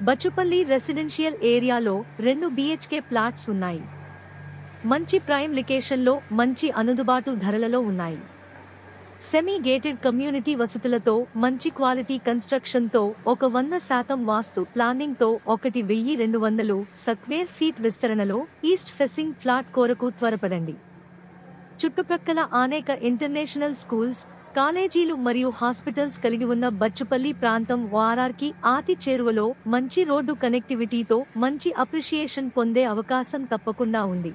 Bachupally residential ఏరియాలో 2 BHK plots ఉన్నాయి. మంచి ప్రైమ్ లొకేషన్లో మంచి అందుబాటు ధరలలో ఉన్నాయి. సెమీ గేటెడ్ కమ్యూనిటీ వసతులతో మంచి క్వాలిటీ కన్స్ట్రక్షన్తో 100% వాస్తు ప్లానింగ్తో 1200 స్క్వేర్ ఫీట్ విస్తరణలో ఈస్ట్ ఫేసింగ్ ఫ్లాట్ కోరకు త్వరపడండి. చుట్టుప్రక్కల అనేక ఇంటర్నేషనల్ స్కూల్స్, కాలేజీలు మరియు హాస్పిటల్స్ కలిగి ఉన్న బచ్చుపల్లి ప్రాంతం వారార్కి అతి చేరువలో మంచి రోడ్డు కనెక్టివిటీతో మంచి అప్రిషియేషన్ పొందే అవకాశం తప్పకుండా ఉంది.